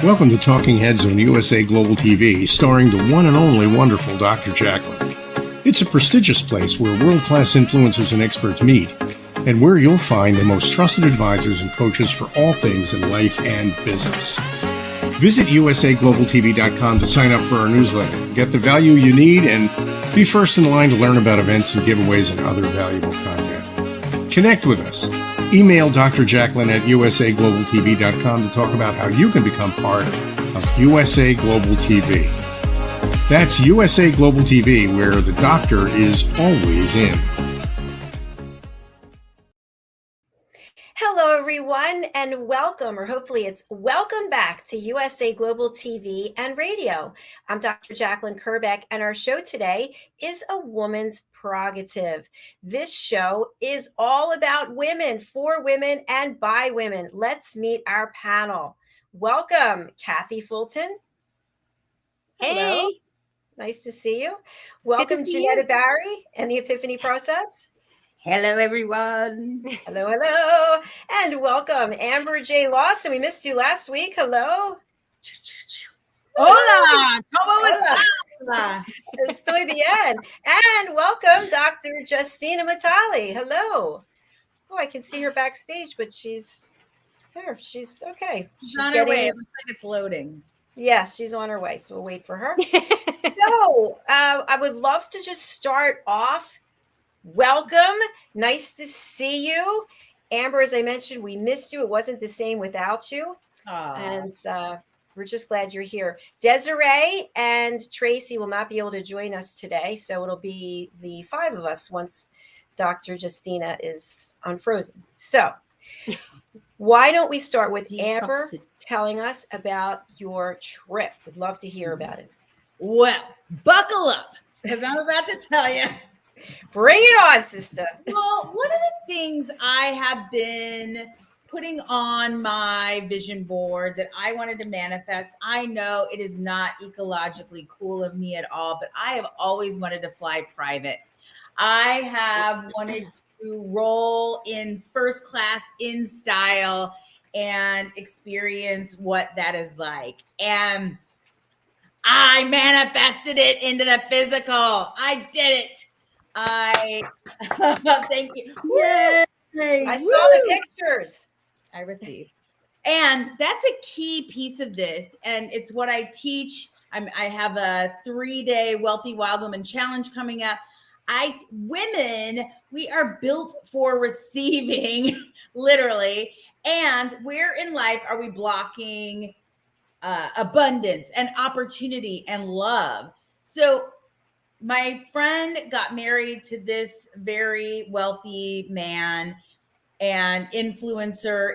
Welcome to Talking Heads on USA Global TV, starring the one and only wonderful Dr. JACALYN. It's a prestigious place where world-class influencers and experts meet, and where you'll find the most trusted advisors and coaches for all things in life and business. Visit usaglobaltv.com to sign up for our newsletter, get the value you need, and be first in line to learn about events and giveaways and other valuable content. Connect with us. Email Dr. JACALYN at usaglobaltv.com to talk about how you can become part of USA Global TV. That's USA Global TV, where the doctor is always in. Hello, everyone, and welcome, or hopefully it's welcome back to USA Global TV and Radio. I'm Dr. JACALYN KERBECK, and our show today is A Woman's Prerogative. This show is all about women, for women, and by women. Let's meet our panel. Welcome, Kathy Fulton. Hey. Hello. Nice to see you. Welcome, Janetta Barry and the Epiphany Process. Hello, everyone. Hello, hello. And welcome, Amber J. Lawson. We missed you last week. Hello. Hola. ¿Cómo estás? Estoy bien. And welcome, Dr. Justina MUTALE. Hello. Oh, I can see her backstage, but she's here. She's okay. She's on her way. It looks like it's loading. Yes, she's on her way, so we'll wait for her. So I would love to just start off. Welcome. Nice to see you. Amber, as I mentioned, we missed you. It wasn't the same without you. Aww. And we're just glad you're here. Desiree and Tracy will not be able to join us today, so it'll be the five of us once Dr. Justina is unfrozen. So why don't we start with Amber telling us about your trip? We'd love to hear about it. Well, buckle up, because I'm about to tell you. Bring it on, sister. Well, one of the things I have been putting on my vision board that I wanted to manifest, I know it is not ecologically cool of me at all, but I have always wanted to fly private. I have wanted to roll in first class in style and experience what that is like. And I manifested it into the physical. I did it. Thank you. Yay. I saw the pictures. I received. And that's a key piece of this. And it's what I teach. I have a 3-day Wealthy Wild Woman Challenge coming up. Women, we are built for receiving, literally. And where in life are we blocking abundance and opportunity and love? So my friend got married to this very wealthy man and influencer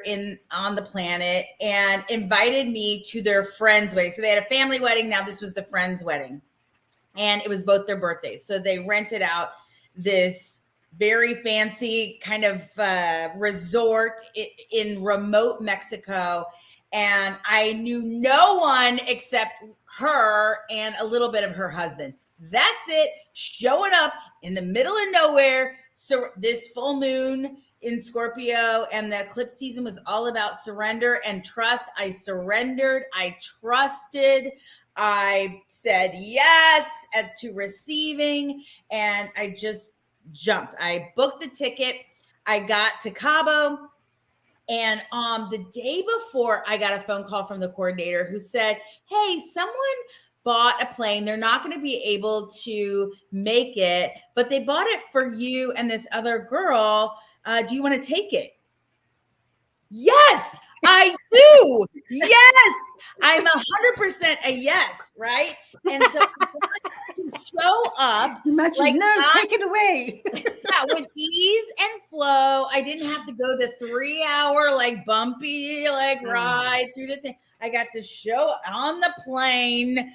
on the planet, and invited me to their friend's wedding. So they had a family wedding. Now this was the friend's wedding, and it was both their birthdays. So they rented out this very fancy kind of resort in remote Mexico. And I knew no one except her and a little bit of her husband. That's it. Showing up in the middle of nowhere. So this full moon in Scorpio, and the eclipse season was all about surrender and trust. I surrendered. I trusted. I said yes to receiving, and I just jumped. I booked the ticket. I got to Cabo. And the day before, I got a phone call from the coordinator who said, hey, someone bought a plane. They're not going to be able to make it, but they bought it for you and this other girl. Do you want to take it? Yes, I do. Yes, I'm 100% a yes, right? And so to show up, like, no, take it away. Yeah, with ease and flow. I didn't have to go the 3-hour like bumpy ride through the thing. I got to show on the plane,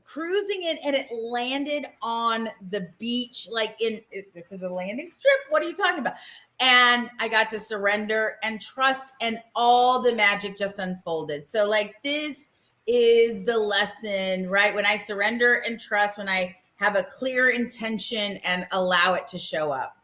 cruising in, and it landed on the beach. This is a landing strip. What are you talking about? And I got to surrender and trust, and all the magic just unfolded. So this is the lesson, right? When I surrender and trust, when I have a clear intention and allow it to show up.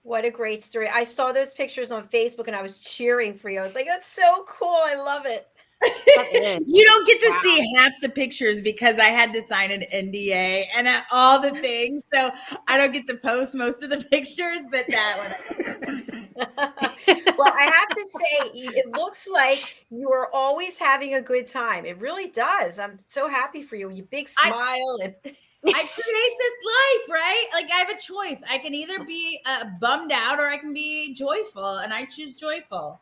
What a great story. I saw those pictures on Facebook and I was cheering for you. I was like, that's so cool. I love it. You don't get to see half the pictures because I had to sign an NDA and all the things. So I don't get to post most of the pictures, but that one. Well, I have to say, it looks like you are always having a good time. It really does. I'm so happy for you. Your big smile. I create this life, right? Like I have a choice. I can either be bummed out or I can be joyful, and I choose joyful.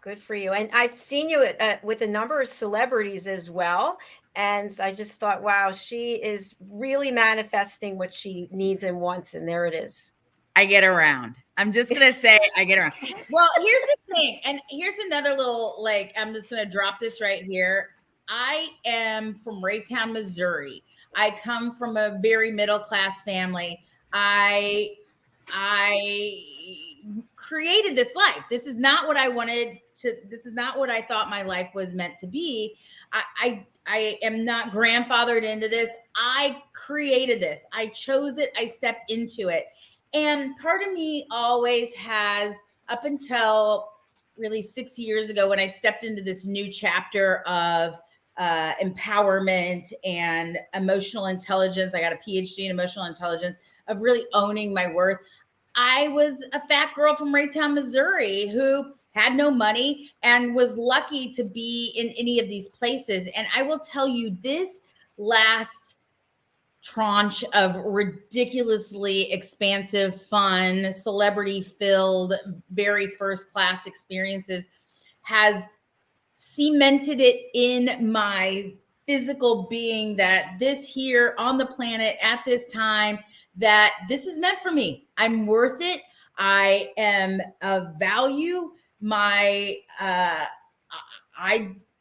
Good for you. And I've seen you with a number of celebrities as well. And I just thought, wow, she is really manifesting what she needs and wants. And there it is. I get around. I'm just going to say I get around. Well, here's the thing. And here's another little, like, I'm just going to drop this right here. I am from Raytown, Missouri. I come from a very middle-class family. I created this life. This is not what I wanted to, this is not what I thought my life was meant to be. I am not grandfathered into this. I created this. I chose it. I stepped into it. And part of me always has, up until really 6 years ago, when I stepped into this new chapter of empowerment and emotional intelligence. I got a PhD in emotional intelligence, of really owning my worth. I was a fat girl from Raytown, Missouri, who had no money and was lucky to be in any of these places. And I will tell you, this last tranche of ridiculously expansive, fun, celebrity-filled, very first-class experiences has cemented it in my physical being that this here on the planet at this time, that this is meant for me. I'm worth it. I am of value. I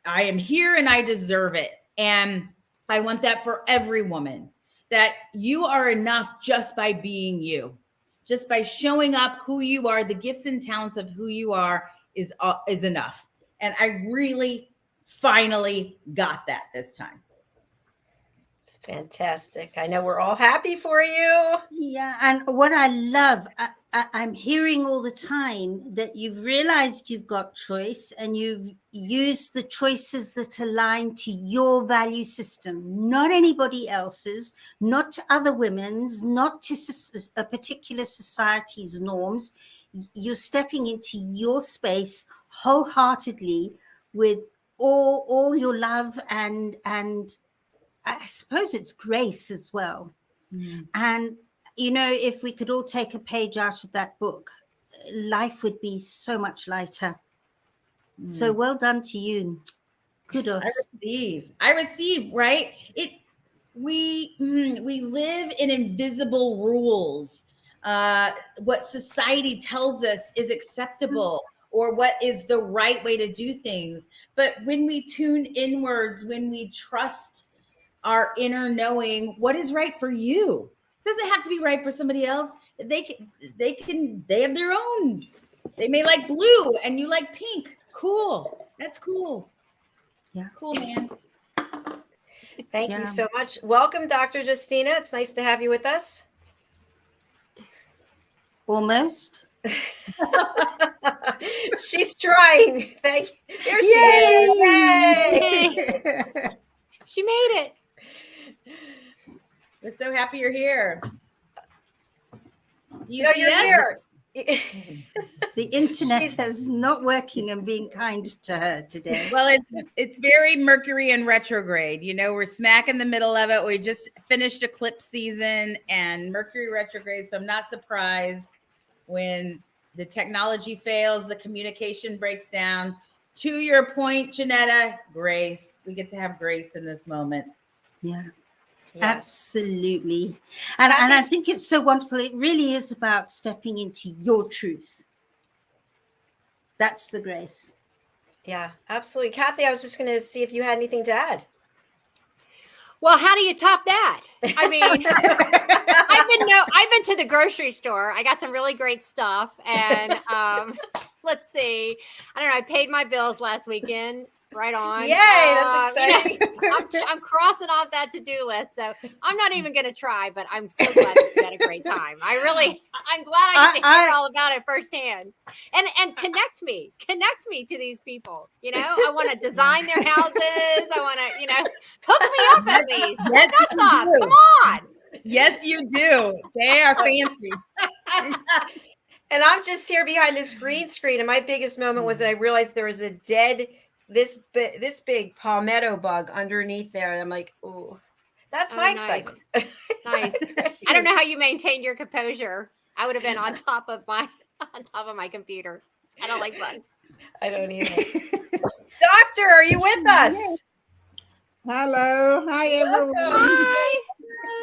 am here and I deserve it. And I want that for every woman, that you are enough just by being you, just by showing up who you are. The gifts and talents of who you are is enough. And I really finally got that this time. It's fantastic. I know we're all happy for you. Yeah. And what I love, I'm hearing all the time that you've realized you've got choice and you've used the choices that align to your value system, not anybody else's, not to other women's, not to a particular society's norms. You're stepping into your space wholeheartedly with all your love and I suppose it's grace as well. And you know, if we could all take a page out of that book, life would be so much lighter. So well done to you. Kudos. I receive, right? We live in invisible rules. What society tells us is acceptable or what is the right way to do things. But when we tune inwards, when we trust our inner knowing, what is right for you? It doesn't have to be right for somebody else. They have their own. They may like blue and you like pink. Cool. That's cool. Yeah. Cool, man. Thank you so much. Welcome, Dr. Justina. It's nice to have you with us. Almost. She's trying. Thank you. There she is. Yay! She made it. We're so happy you're here. You're here. The internet is not working and being kind to her today. Well, it's very Mercury in retrograde. You know, we're smack in the middle of it. We just finished eclipse season and Mercury retrograde. So I'm not surprised when the technology fails, the communication breaks down. To your point, JENETTA, grace. We get to have grace in this moment. Yeah. Yes. Absolutely. And I think it's so wonderful. It really is about stepping into your truth. That's the grace. Yeah, absolutely. Kathy, I was just going to see if you had anything to add. Well, how do you top that? I mean, I've been to the grocery store. I got some really great stuff. And let's see. I don't know. I paid my bills last weekend. Right on. Yay, that's exciting. I'm crossing off that to-do list, so I'm not even going to try, but I'm so glad that you had a great time. I'm glad I get to hear all about it firsthand. And connect me to these people. I want to design their houses. I want to, hook me up at least. Yes, Hook us up. Come on. Yes, you do. They are fancy. And I'm just here behind this green screen, and my biggest moment was that I realized there was a dead, this big palmetto bug underneath there. And I'm like, ooh, that's my excitement. Nice. I don't know how you maintain your composure. I would have been on top of my computer. I don't like bugs. I don't either. Doctor, are you with us? Hello. Hi, everyone. Hi.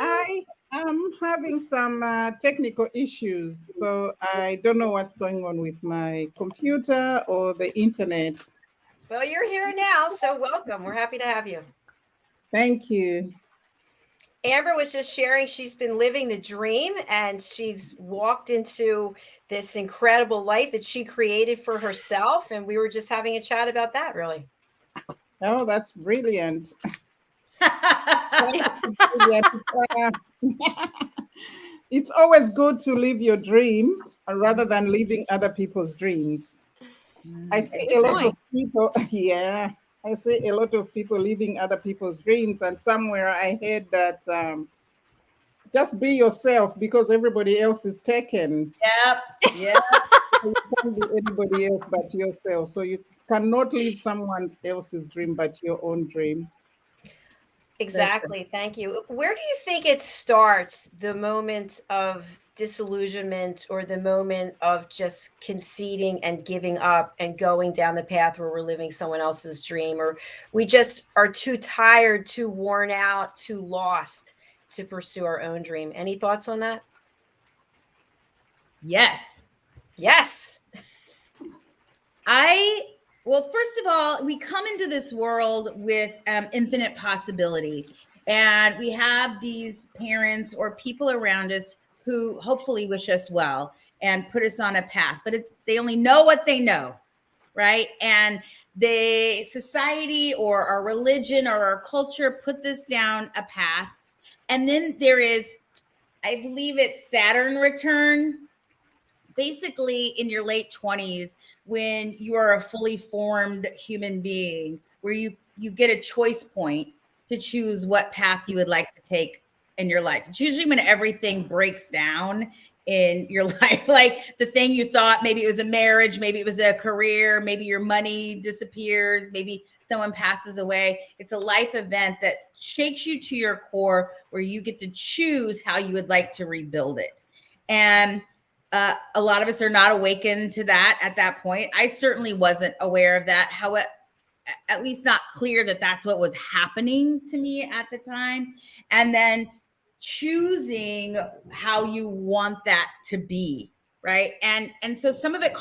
Hi. I'm having some technical issues, so I don't know what's going on with my computer or the internet. Well, you're here now, so welcome. We're happy to have you. Thank you. Amber was just sharing she's been living the dream, and she's walked into this incredible life that she created for herself, and we were just having a chat about that, really. Oh, that's brilliant. It's always good to live your dream rather than living other people's dreams. I see a lot of people, I see a lot of people living other people's dreams, and somewhere I heard that just be yourself because everybody else is taken. Yep. Yeah. You can't be anybody else but yourself. So you cannot live someone else's dream but your own dream. Exactly. Thank you. Where do you think it starts, the moment of disillusionment or the moment of just conceding and giving up and going down the path where we're living someone else's dream, or we just are too tired, too worn out, too lost to pursue our own dream? Any thoughts on that? Yes. Yes. Well, first of all, we come into this world with infinite possibility, and we have these parents or people around us who hopefully wish us well and put us on a path, but they only know what they know, right? And the society or our religion or our culture puts us down a path. And then there is, I believe it's Saturn return, basically in your late 20s, when you are a fully formed human being, where you get a choice point to choose what path you would like to take in your life. It's usually when everything breaks down in your life, like the thing you thought, maybe it was a marriage, maybe it was a career, maybe your money disappears, maybe someone passes away. It's a life event that shakes you to your core, where you get to choose how you would like to rebuild it. And a lot of us are not awakened to that at that point. I certainly wasn't aware of that. However, at least not clear that that's what was happening to me at the time. And then choosing how you want that to be, right? And so some of us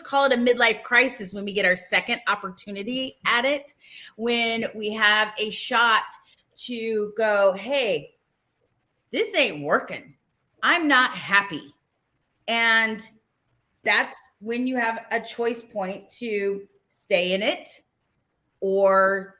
call it a midlife crisis when we get our second opportunity at it, when we have a shot to go, hey, this ain't working. I'm not happy. And that's when you have a choice point to stay in it or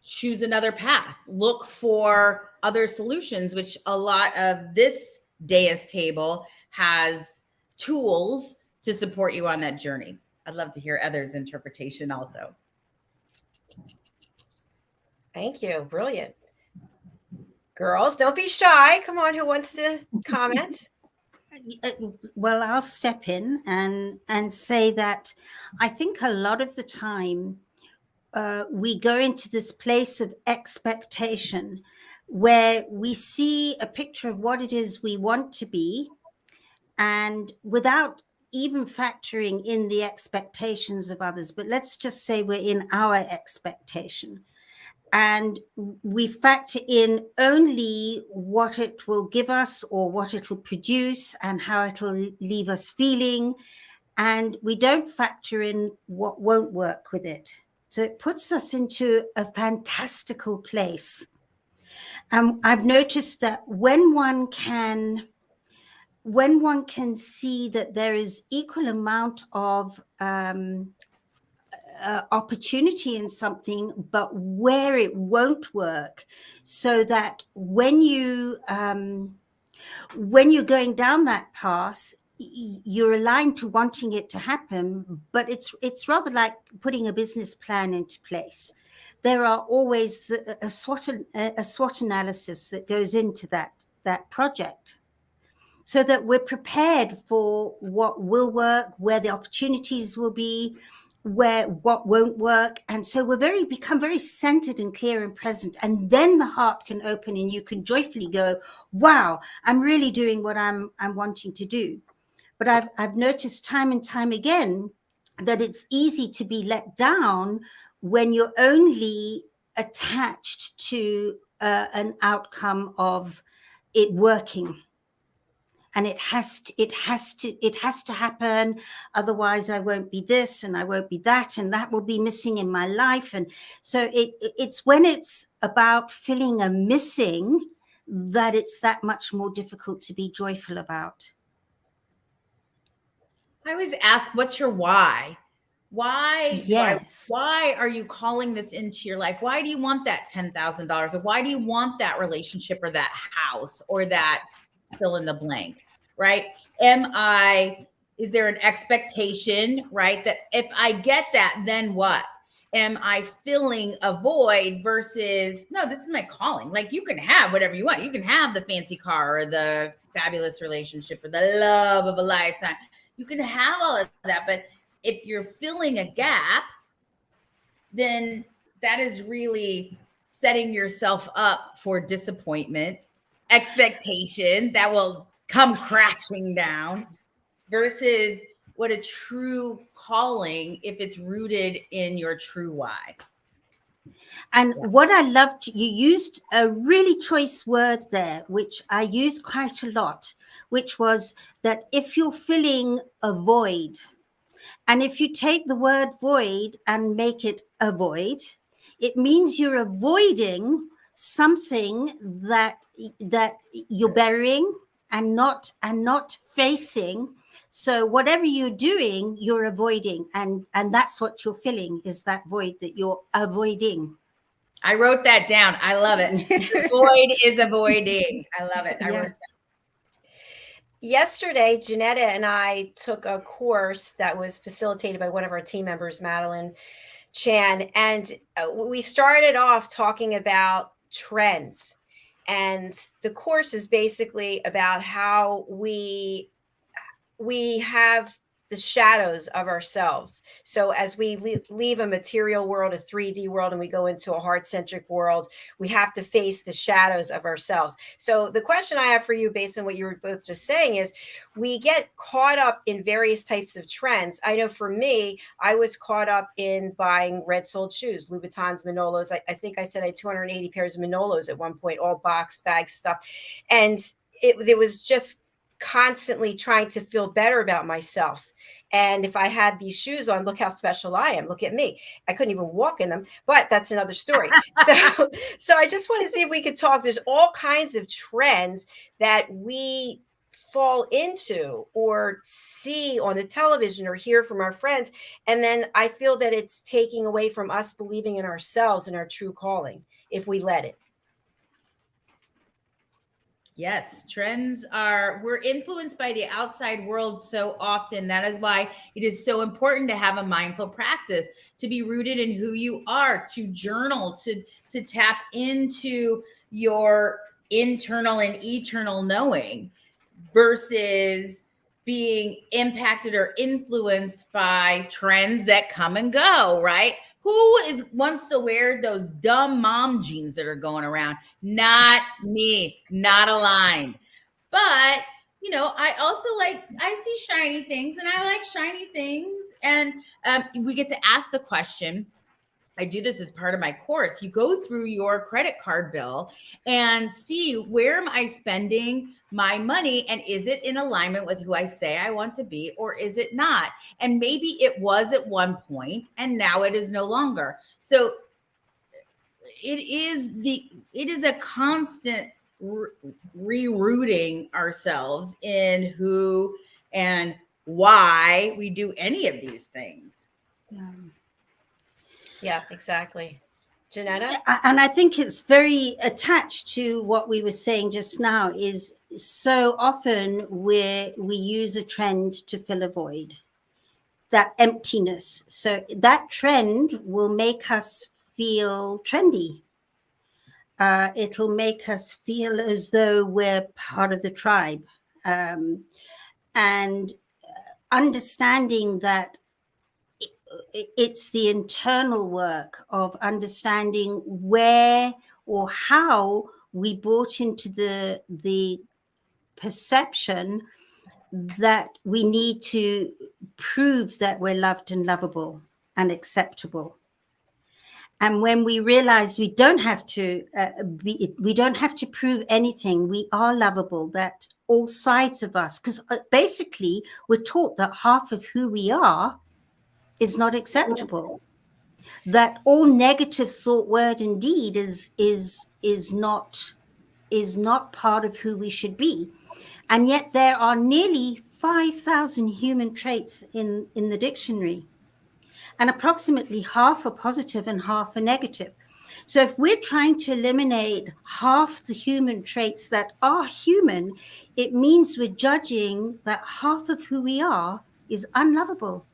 choose another path. Look for other solutions, which a lot of this dais table has tools to support you on that journey. I'd love to hear others' interpretation also. Thank you. Brilliant. Girls, don't be shy. Come on, who wants to comment? Well, I'll step in and say that I think a lot of the time we go into this place of expectation where we see a picture of what it is we want to be, and without even factoring in the expectations of others, but let's just say we're in our expectation. And we factor in only what it will give us or what it'll produce and how it'll leave us feeling. And we don't factor in what won't work with it. So it puts us into a fantastical place. I've noticed that when one can see that there is equal amount of opportunity in something, but where it won't work, so that when you're going down that path, you're aligned to wanting it to happen, but it's rather like putting a business plan into place. There are always a SWOT analysis that goes into that project, so that we're prepared for what will work, where the opportunities will be, where what won't work. And so become very centered and clear and present. And then the heart can open and you can joyfully go, wow, I'm really doing what I'm wanting to do. But I've noticed time and time again that it's easy to be let down when you're only attached to an outcome of it working. And it has to happen. Otherwise, I won't be this and I won't be that, and that will be missing in my life. And so it's when it's about filling a missing that it's that much more difficult to be joyful about. I always ask, what's your why? Why? Yes. Why are you calling this into your life? Why do you want that $10,000? Or why do you want that relationship or that house or that fill in the blank, right? Is there an expectation, right? That if I get that, then what? Am I filling a void versus, no, this is my calling. Like, you can have whatever you want. You can have the fancy car or the fabulous relationship or the love of a lifetime. You can have all of that. But if you're filling a gap, then that is really setting yourself up for disappointment, expectation that will come crashing down, versus what a true calling, if it's rooted in your true why. And what I loved, you used a really choice word there, which I use quite a lot, which was that if you're filling a void, and if you take the word void and make it a void, it means you're avoiding something that you're burying and not facing. So whatever you're doing, you're avoiding, and that's what you're filling, is that void that you're avoiding. I wrote that down. I love it. The void is avoiding. I love it. I wrote that. Yesterday, Janetta and I took a course that was facilitated by one of our team members, Madeline Chan, and we started off talking about trends. And the course is basically about how we have the shadows of ourselves. So as we leave a material world, a 3D world, and we go into a heart-centric world, we have to face the shadows of ourselves. So the question I have for you, based on what you were both just saying, is we get caught up in various types of trends. I know for me, I was caught up in buying red-soled shoes, Louboutins, Manolos. I think I said I had 280 pairs of Manolos at one point, all box bag stuff. And it was just constantly trying to feel better about myself. And if I had these shoes on, look how special I am. Look at me. I couldn't even walk in them, but that's another story. So I just want to see if we could talk. There's all kinds of trends that we fall into or see on the television or hear from our friends. And then I feel that it's taking away from us believing in ourselves and our true calling if we let it. Yes, we're influenced by the outside world so often. That is why it is so important to have a mindful practice, to be rooted in who you are, to journal, to tap into your internal and eternal knowing, versus being impacted or influenced by trends that come and go, right? Who wants to wear those dumb mom jeans that are going around? Not me, not aligned. But, I see shiny things and I like shiny things. And we get to ask the question. I do this as part of my course. You go through your credit card bill and see, where am I spending my money, and is it in alignment with who I say I want to be, or is it not? And maybe it was at one point and now it is no longer. So it is a constant rerouting ourselves in who and why we do any of these things. Yeah. Yeah, exactly. JENETTA? And I think it's very attached to what we were saying just now, is so often we use a trend to fill a void, that emptiness. So that trend will make us feel trendy. It'll make us feel as though we're part of the tribe. And understanding that it's the internal work of understanding where or how we bought into the perception that we need to prove that we're loved and lovable and acceptable. And when we realize we don't have to we don't have to prove anything, we are lovable, that all sides of us, because basically we're taught that half of who we are is not acceptable, that all negative thought, word and deed is not part of who we should be. And yet there are nearly 5,000 human traits in the dictionary, and approximately half are positive and half are negative. So if we're trying to eliminate half the human traits that are human, it means we're judging that half of who we are is unlovable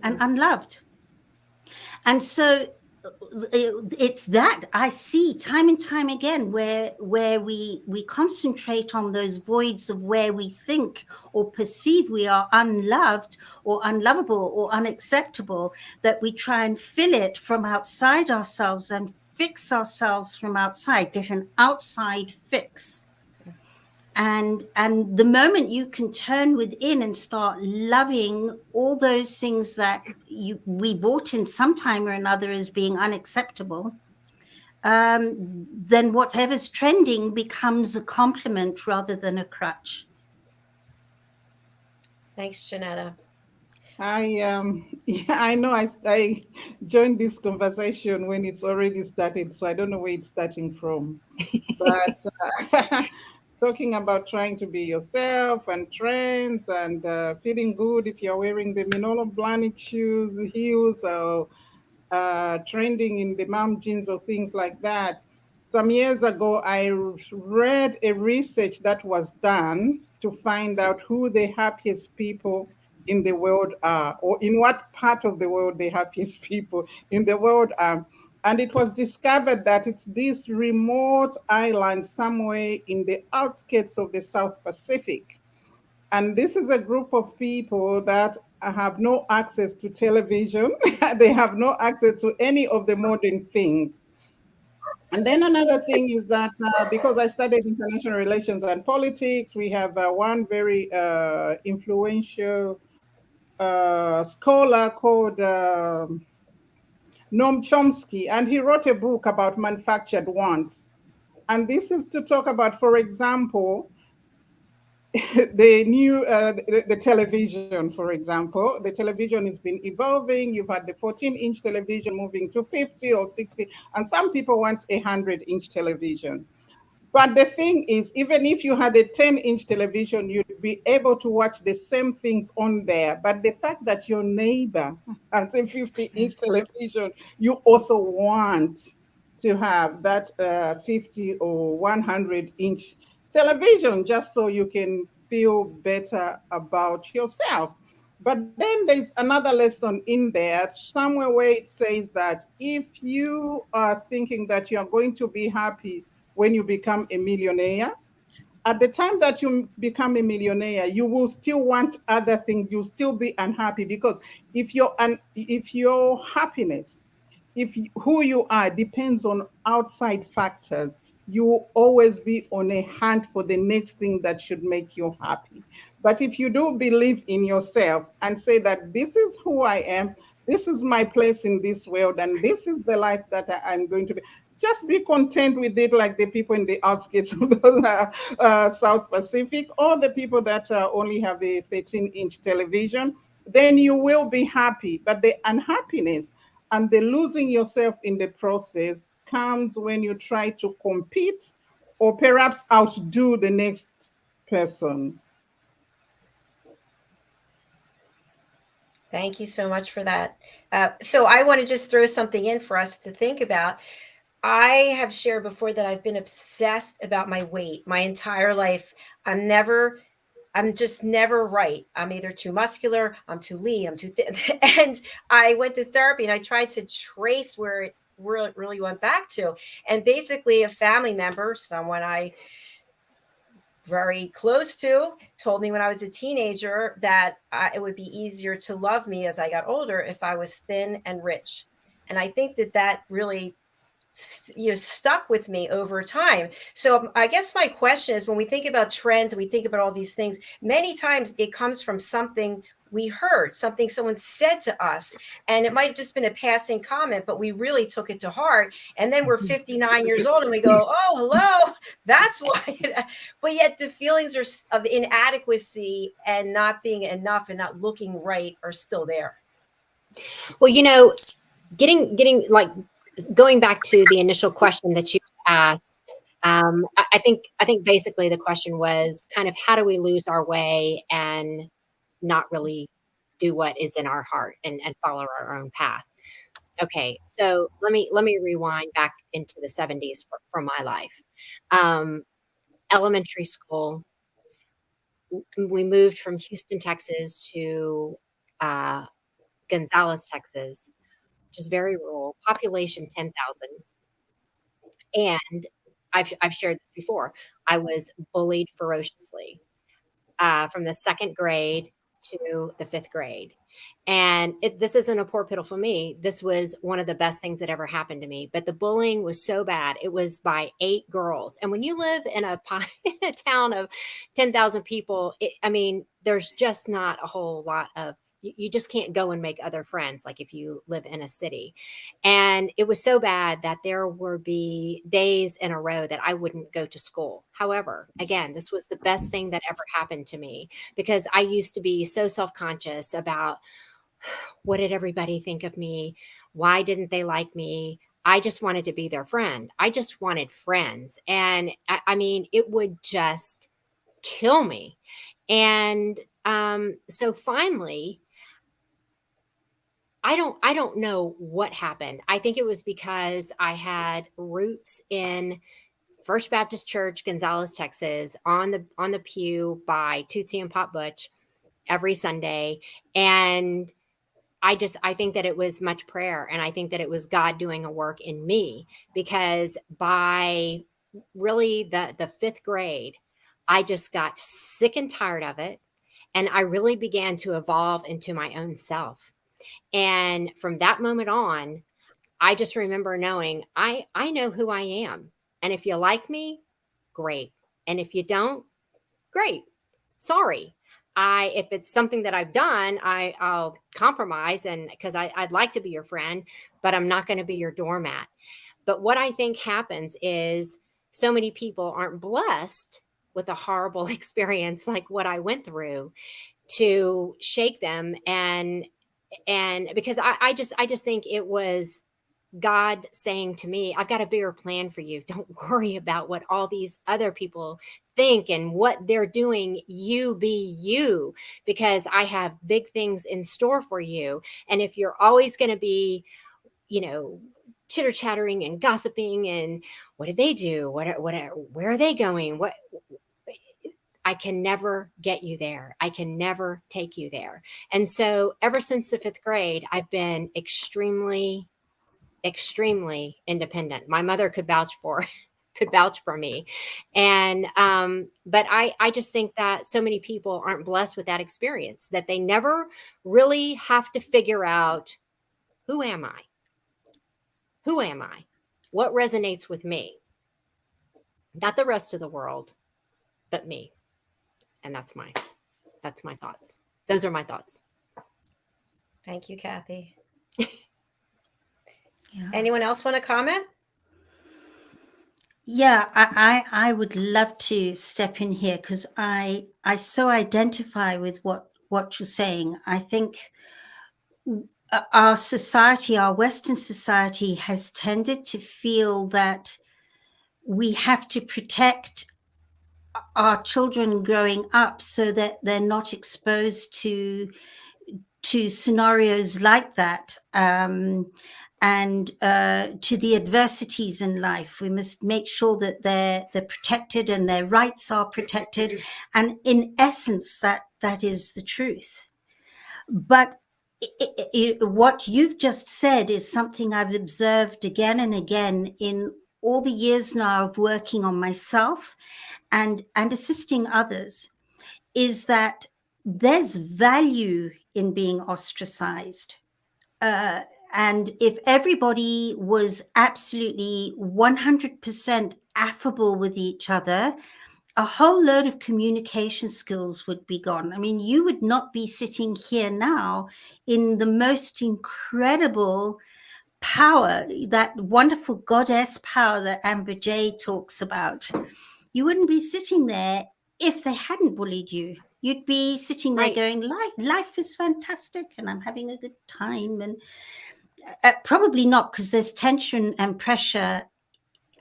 and unloved. And so it's that I see time and time again where we concentrate on those voids of where we think or perceive we are unloved or unlovable or unacceptable, that we try and fill it from outside ourselves and fix ourselves from outside, get an outside fix. And the moment you can turn within and start loving all those things that we bought in sometime or another as being unacceptable, then whatever's trending becomes a compliment rather than a crutch. Thanks, JENETTA. I know I joined this conversation when it's already started, so I don't know where it's starting from. But talking about trying to be yourself and trends and feeling good if you're wearing the Manolo Blahnik shoes, heels, or trending in the mom jeans or things like that. Some years ago, I read a research that was done to find out who the happiest people in the world are, or in what part of the world the happiest people in the world are. And it was discovered that it's this remote island somewhere in the outskirts of the South Pacific. And this is a group of people that have no access to television. They have no access to any of the modern things. And then another thing is that because I studied international relations and politics, we have one very influential scholar called Noam Chomsky, and he wrote a book about manufactured wants. And this is to talk about, for example, the television, for example. The television has been evolving. You've had the 14-inch television moving to 50 or 60, and some people want a 100-inch television. But the thing is, even if you had a 10-inch television, you'd be able to watch the same things on there. But the fact that your neighbor has a 50-inch television, you also want to have that 50 or 100-inch television just so you can feel better about yourself. But then there's another lesson in there, somewhere where it says that if you are thinking that you're going to be happy when you become a millionaire, at the time that you become a millionaire, you will still want other things. You'll still be unhappy, because if your happiness, who you are depends on outside factors, you will always be on a hunt for the next thing that should make you happy. But if you do believe in yourself and say that this is who I am, this is my place in this world, and this is the life that I'm going to be, just be content with it, like the people in the outskirts of the South Pacific, or the people that only have a 13-inch television, then you will be happy. But the unhappiness and the losing yourself in the process comes when you try to compete or perhaps outdo the next person. Thank you so much for that. So I want to just throw something in for us to think about. I have shared before that I've been obsessed about my weight my entire life. I'm just never right. I'm either too muscular, I'm too lean, I'm too thin. And I went to therapy and I tried to trace where it really went back to. And basically, a family member, someone I very close to, told me when I was a teenager that it would be easier to love me as I got older if I was thin and rich. And I think that really stuck with me over time. So I guess my question is, when we think about trends and we think about all these things, many times it comes from something we heard, something someone said to us, and it might have just been a passing comment, but we really took it to heart. And then we're 59 years old and we go, oh, hello, that's why. But yet the feelings of inadequacy and not being enough and not looking right are still there. Well, getting like going back to the initial question that you asked, I think basically the question was kind of, how do we lose our way and not really do what is in our heart and follow our own path? Okay, so let me rewind back into the 70s for my life. Elementary school, we moved from Houston, Texas to Gonzales, Texas, which is very rural, population 10,000. And I've shared this before. I was bullied ferociously from the second grade to the fifth grade. And this isn't a poor, pitiful me. This was one of the best things that ever happened to me. But the bullying was so bad. It was by 8 girls. And when you live in a town of 10,000 people, I mean, there's just not a whole lot of, you just can't go and make other friends like if you live in a city. And it was so bad that there would be days in a row that I wouldn't go to school. However, again, this was the best thing that ever happened to me, because I used to be so self-conscious about, what did everybody think of me? Why didn't they like me? I just wanted to be their friend. I just wanted friends. And I mean, it would just kill me. And so finally, I don't know what happened. I think it was because I had roots in First Baptist Church, Gonzales, Texas, on the pew by Tootsie and Pop Butch every Sunday. And I think that it was much prayer, and I think that it was God doing a work in me, because by really the fifth grade, I just got sick and tired of it. And I really began to evolve into my own self. And from that moment on, I just remember knowing I know who I am. And if you like me, great. And if you don't, great. Sorry. If it's something that I've done, I'll compromise, and because I'd like to be your friend, but I'm not going to be your doormat. But what I think happens is so many people aren't blessed with a horrible experience like what I went through to shake them. And because I just think it was God saying to me, I've got a bigger plan for you. Don't worry about what all these other people think and what they're doing. You be you, because I have big things in store for you. And if you're always going to be, chitter chattering and gossiping and what did they do? Where are they going? I can never get you there. I can never take you there. And so ever since the fifth grade, I've been extremely independent. My mother could vouch for me. And, but I just think that so many people aren't blessed with that experience, that they never really have to figure out, who am I? Who am I? What resonates with me? Not the rest of the world, but me. And that's my thoughts. Those are my thoughts. Thank you, Kathy. Yeah. Anyone else want to comment? Yeah, I would love to step in here, because I so identify with what you're saying. I think our society, our Western society, has tended to feel that we have to protect our children growing up so that they're not exposed to to scenarios like that, and to the adversities in life. We must make sure that they're protected and their rights are protected. And in essence, that is the truth. But what you've just said is something I've observed again and again in all the years now of working on myself and assisting others, is that there's value in being ostracized. And if everybody was absolutely 100% affable with each other, a whole load of communication skills would be gone. I mean, you would not be sitting here now in the most incredible power, that wonderful goddess power that Amber J talks about. You wouldn't be sitting there if they hadn't bullied you. You'd be sitting there going, life is fantastic and I'm having a good time. And probably not, because there's tension and pressure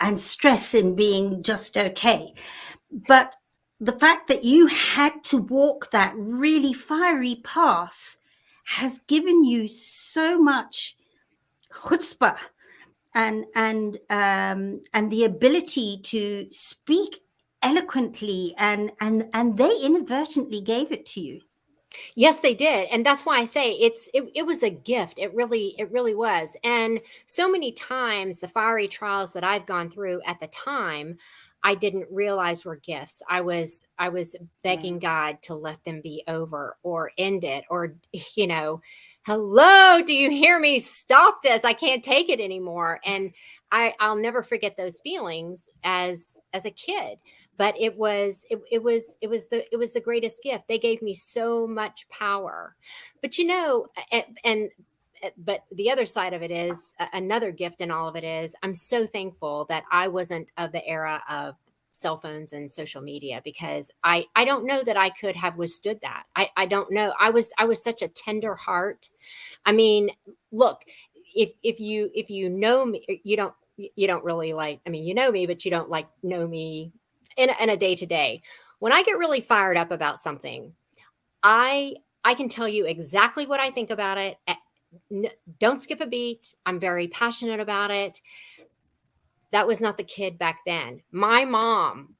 and stress in being just okay. But the fact that you had to walk that really fiery path has given you so much chutzpah and the ability to speak eloquently, and they inadvertently gave it to you. Yes, they did. And that's why I say it was a gift. It really was. And so many times the fiery trials that I've gone through at the time, I didn't realize were gifts. I was begging God to let them be over or end it, or, you know, hello, do you hear me? Stop this. I can't take it anymore. And I'll never forget those feelings as a kid. But it was the greatest gift. They gave me so much power. But, you know, but the other side of it is, another gift in all of it is, I'm so thankful that I wasn't of the era of cell phones and social media, because I don't know that I could have withstood that. I don't know. I was such a tender heart. I mean, look, if you know me, you don't really like, I mean, you know me, but you don't like know me in a day-to-day. When I get really fired up about something, I can tell you exactly what I think about it. Don't skip a beat. I'm very passionate about it. That was not the kid back then. My mom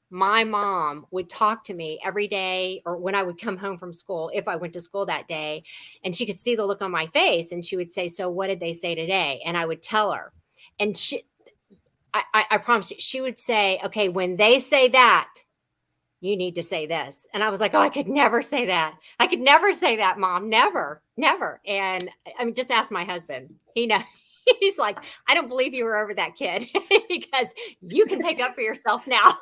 would talk to me every day, or when I would come home from school, if I went to school that day, and she could see the look on my face, and she would say, "So what did they say today?" And I would tell her, and I promise you, she would say, "Okay, when they say that, you need to say this." And I was like, "Oh, I could never say that. I could never say that, Mom. Never, never." And I mean, just ask my husband. He knows. He's like, "I don't believe you were over that, kid," because you can take up for yourself now.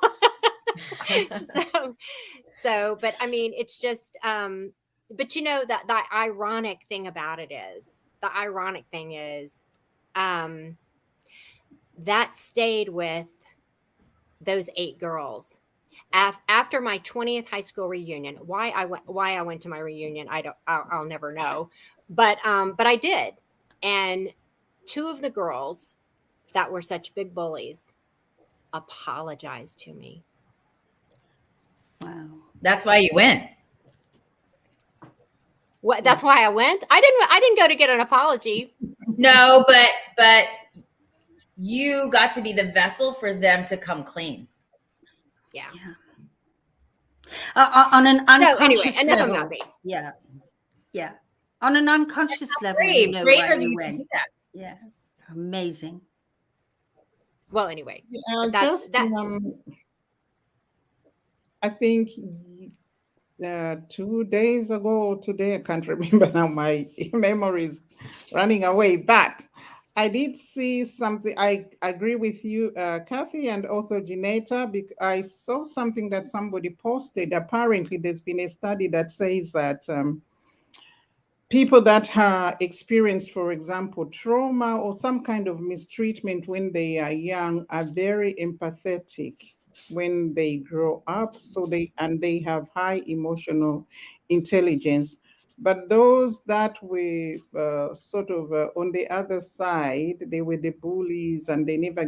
So, but I mean, it's just, but you know, that the ironic thing about it is, that stayed with those 8 girls. After my 20th high school reunion, why I went to my reunion, I'll never know, but I did. And 2 of the girls that were such big bullies apologized to me. Wow. That's why you went. What? That's why I went? I didn't go to get an apology. No, but you got to be the vessel for them to come clean. Yeah. On an unconscious so anyway, enough level. about me. Yeah. On an unconscious level, you know why you went. Yeah. Amazing. Well, anyway, I think 2 days ago or today, I can't remember now, my memory is running away, but I did see something. I agree with you, Kathy, and also JENETTA, because I saw something that somebody posted. Apparently, there's been a study that says that people that experience, for example, trauma or some kind of mistreatment when they are young are very empathetic when they grow up. So they have high emotional intelligence. But those that were sort of on the other side, they were the bullies and they never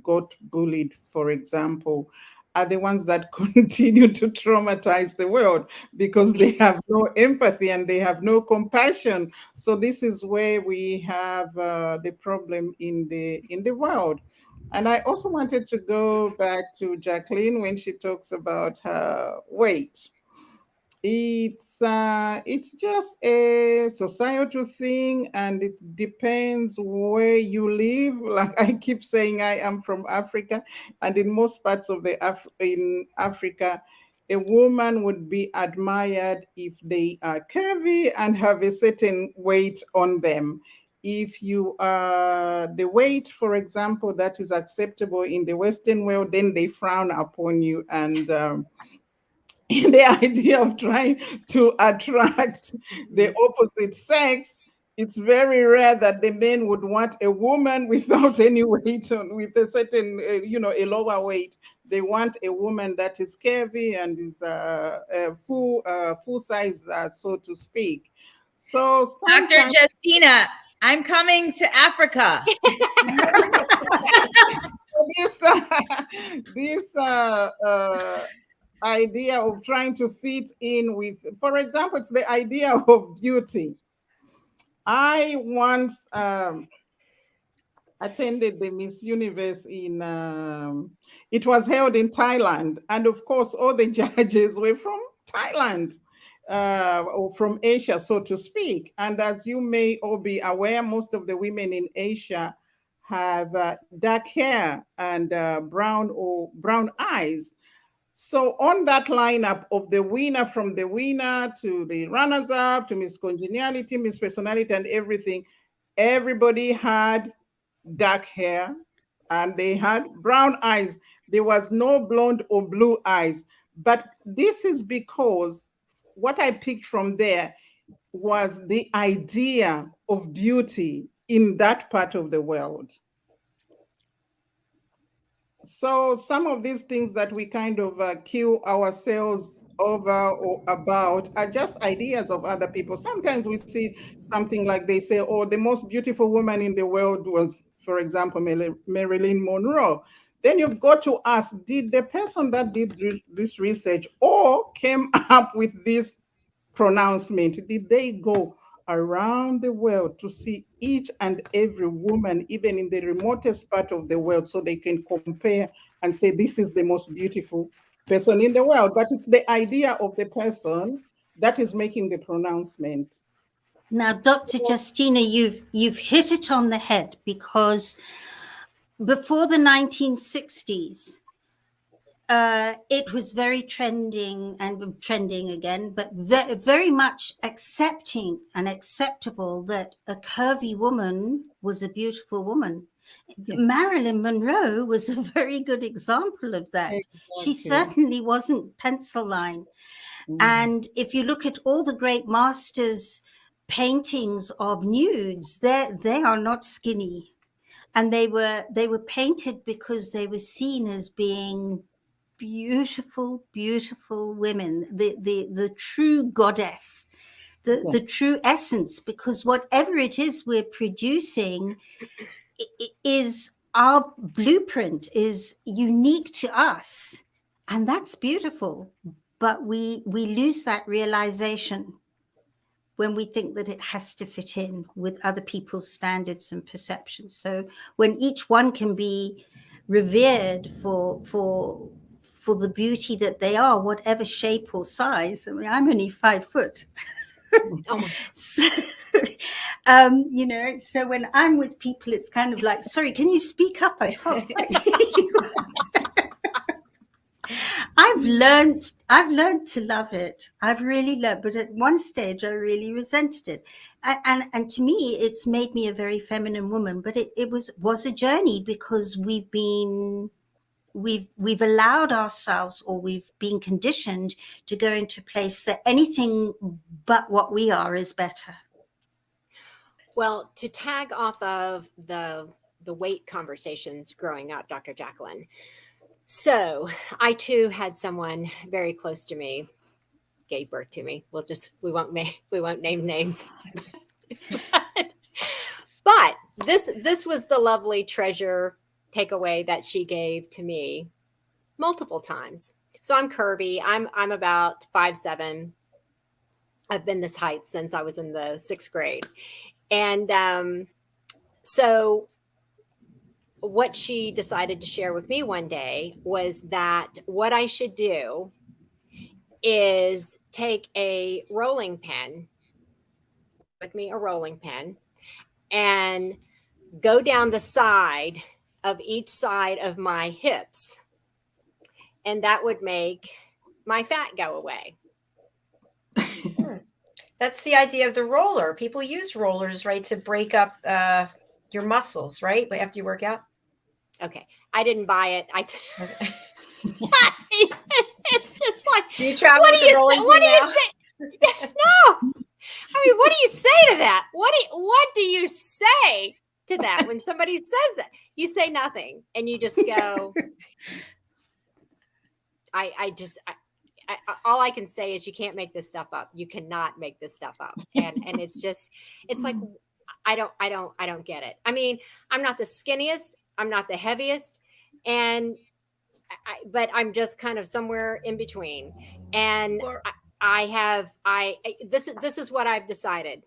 got bullied, for example, are the ones that continue to traumatize the world because they have no empathy and they have no compassion. So this is where we have the problem in the world. And I also wanted to go back to JACALYN when she talks about her weight. It's just a societal thing, and it depends where you live. Like I keep saying, I am from Africa, and in most parts of in Africa, a woman would be admired if they are curvy and have a certain weight on them. If you are the weight, for example, that is acceptable in the Western world, then they frown upon you. And the idea of trying to attract the opposite sex, it's very rare that the men would want a woman without any weight on, with a certain, a lower weight. They want a woman that is curvy and is full size, so to speak. So Dr. Justina, I'm coming to Africa. this idea of trying to fit in with, for example, it's the idea of beauty. I once attended the Miss Universe in, it was held in Thailand. And of course, all the judges were from Thailand, or from Asia, so to speak. And as you may all be aware, most of the women in Asia have dark hair and brown eyes. So on that lineup of the winner, from the winner to the runners-up to Miss Congeniality, Miss Personality, and everything, everybody had dark hair and they had brown eyes. There was no blonde or blue eyes. But this is because what I picked from there was the idea of beauty in that part of the world. So some of these things that we kind of kill ourselves over or about are just ideas of other people. Sometimes we see something like they say, oh, the most beautiful woman in the world was, for example, Marilyn Monroe. Then you've got to ask, did the person that did this research or came up with this pronouncement, did they go around the world to see each and every woman, even in the remotest part of the world, so they can compare and say, this is the most beautiful person in the world? But it's the idea of the person that is making the pronouncement. Now, Dr. Justina, you've hit it on the head, because before the 1960s, it was very trending again, but very much accepting and acceptable that a curvy woman was a beautiful woman. Yes. Marilyn Monroe was a very good example of that. Exactly. She certainly wasn't pencil line. And if you look at all the great masters' paintings of nudes, they are not skinny. And they were painted because they were seen as being beautiful, beautiful women, the true goddess, the true essence, because whatever it is we're producing is our blueprint, is unique to us, and that's beautiful. But we lose that realization when we think that it has to fit in with other people's standards and perceptions. So when each one can be revered for the beauty that they are, whatever shape or size. I mean, I'm only 5 foot. So, so when I'm with people, it's kind of like, sorry, can you speak up? I can't. I've learned to love it. I've really learned, but at one stage I really resented it. And to me, it's made me a very feminine woman, but it was a journey, because we've allowed ourselves, or we've been conditioned to go into a place that anything but what we are is better. Well, to tag off of the weight conversations growing up, Dr. JACALYN. So I too had someone very close to me gave birth to me. We won't name names. But this was the lovely treasure takeaway that she gave to me. multiple times. So I'm curvy. I'm about 5'7". I've been this height since I was in the 6th grade. And so what she decided to share with me one day was that what I should do is take a rolling pin with me, a rolling pin, and go down the side of each side of my hips. And that would make my fat go away. That's the idea of the roller. People use rollers, right, to break up your muscles, right, after you work out. Okay, I didn't buy it. Okay. It's just like, do you travel with the rolling pin now? What do you say? No. I mean, what do you say to that? What do you say to that when somebody says that? You say nothing, and you just go. All I can say is you can't make this stuff up. You cannot make this stuff up, and it's like I don't get it. I mean, I'm not the skinniest, I'm not the heaviest, but I'm just kind of somewhere in between. And this is what I've decided.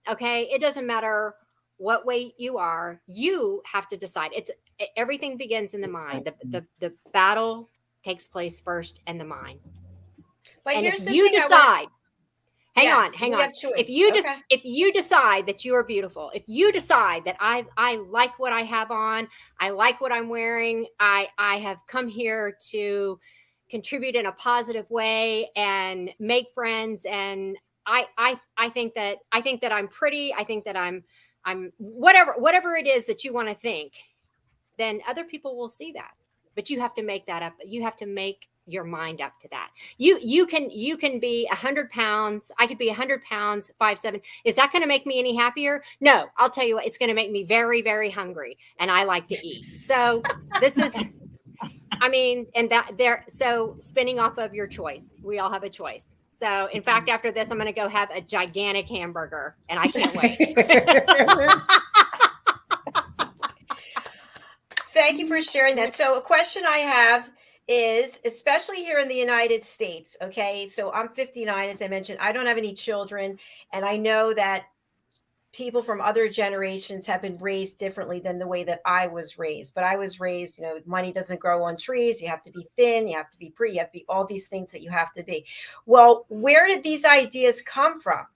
Okay, it doesn't matter what weight you are. You have to decide. Everything begins in the mind. The battle takes place first in the mind. But and here's if the you thing decide, hang yes, on. If you decide that you are beautiful, if you decide that I like what I have on, I like what I'm wearing, I have come here to contribute in a positive way and make friends, and I think that I'm pretty, I think that I'm whatever it is that you want to think, then other people will see that. But you have to make that up. You have to make your mind up to that. You can be 100 pounds. I could be 100 pounds, 5'7". Is that going to make me any happier? No, I'll tell you what, it's going to make me very, very hungry. And I like to eat. So this is, I mean, and so spinning off of your choice, we all have a choice. So in fact, after this, I'm going to go have a gigantic hamburger, and I can't wait. Thank you for sharing that. So a question I have is, especially here in the United States, okay, so I'm 59, as I mentioned, I don't have any children, and I know that people from other generations have been raised differently than the way that I was raised. But I was raised, money doesn't grow on trees. You have to be thin, you have to be pretty, you have to be all these things that you have to be. Well, where did these ideas come from?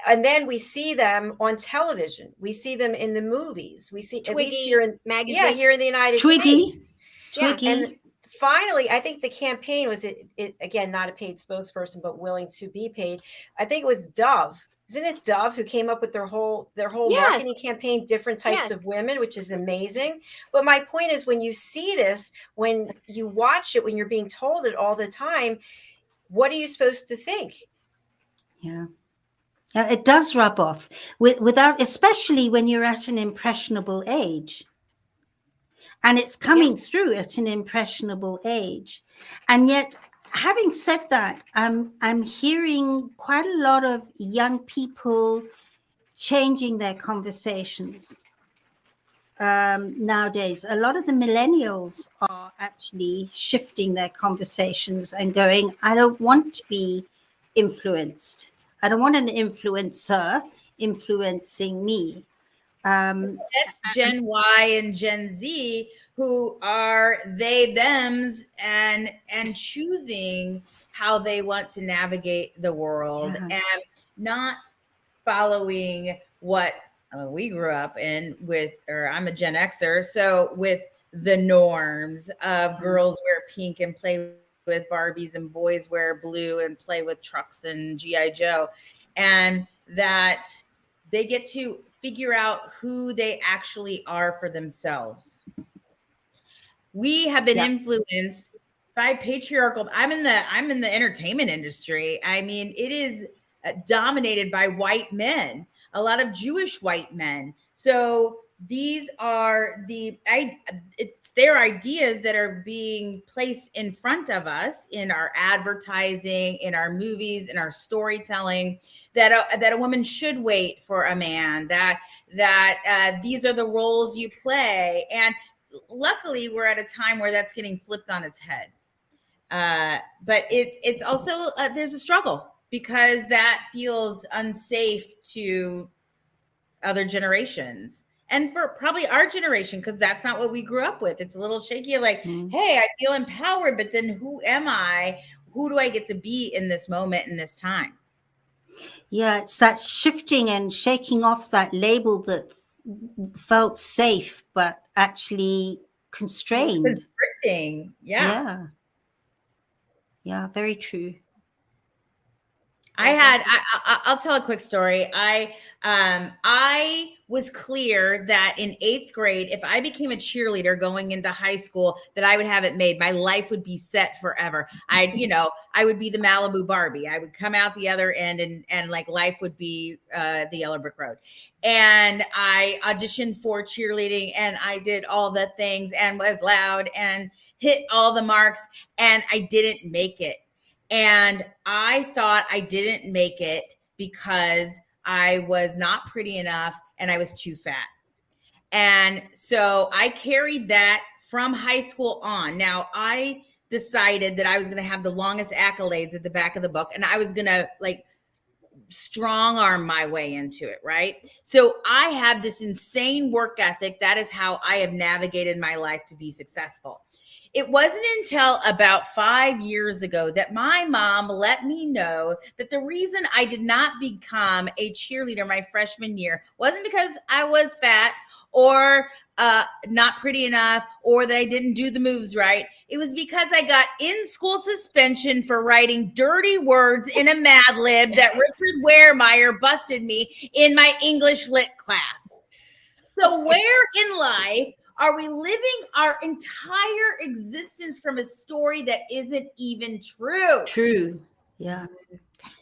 And then we see them on television. We see them in the movies. We see Twiggy, at least here in magazine. here in the United States. Twiggy. And finally, I think the campaign was it again, not a paid spokesperson, but willing to be paid. I think it was Dove. Isn't it Dove who came up with their whole Yes. marketing campaign, different types Yes. of women, which is amazing. But my point is, when you see this, when you watch it, when you're being told it all the time, what are you supposed to think? Yeah. It does rub off without, especially when you're at an impressionable age. And it's coming through at an impressionable age. And yet, having said that, I'm hearing quite a lot of young people changing their conversations nowadays. A lot of the millennials are actually shifting their conversations and going, I don't want to be influenced. I don't want an influencer influencing me. That's Gen Y and Gen Z, who are they, thems, and choosing how they want to navigate the world, and not following what we grew up in with, or I'm a Gen Xer, so with the norms of girls wear pink and play with Barbies, and boys wear blue and play with trucks and G.I. Joe, and that they get to figure out who they actually are for themselves. We have been influenced by patriarchal. I'm in the entertainment industry. I mean, it is dominated by white men, a lot of Jewish white men. So these are it's their ideas that are being placed in front of us in our advertising, in our movies, in our storytelling, that a woman should wait for a man, that these are the roles you play. And luckily we're at a time where that's getting flipped on its head. But it's also, there's a struggle because that feels unsafe to other generations. And for probably our generation, because that's not what we grew up with. It's a little shaky, like, hey, I feel empowered, but then who am I? Who do I get to be in this moment, in this time? Yeah, it's that shifting and shaking off that label that felt safe, but actually constrained. Constricting. Yeah. Yeah, very true. I'll tell a quick story. I was clear that in 8th grade, if I became a cheerleader going into high school, that I would have it made. My life would be set forever. I would be the Malibu Barbie. I would come out the other end and like life would be the Yellow Brick Road. And I auditioned for cheerleading and I did all the things and was loud and hit all the marks and I didn't make it. And I thought I didn't make it because I was not pretty enough and I was too fat. And so I carried that from high school on. Now I decided that I was going to have the longest accolades at the back of the book and I was going to like strong arm my way into it, right? So I have this insane work ethic. That is how I have navigated my life to be successful. It wasn't until about 5 years ago that my mom let me know that the reason I did not become a cheerleader my freshman year wasn't because I was fat or not pretty enough or that I didn't do the moves right. It was because I got in-school suspension for writing dirty words in a Mad Lib that Richard Wehrmeyer busted me in my English lit class. So where in life are we living our entire existence from a story that isn't even true? True. Yeah.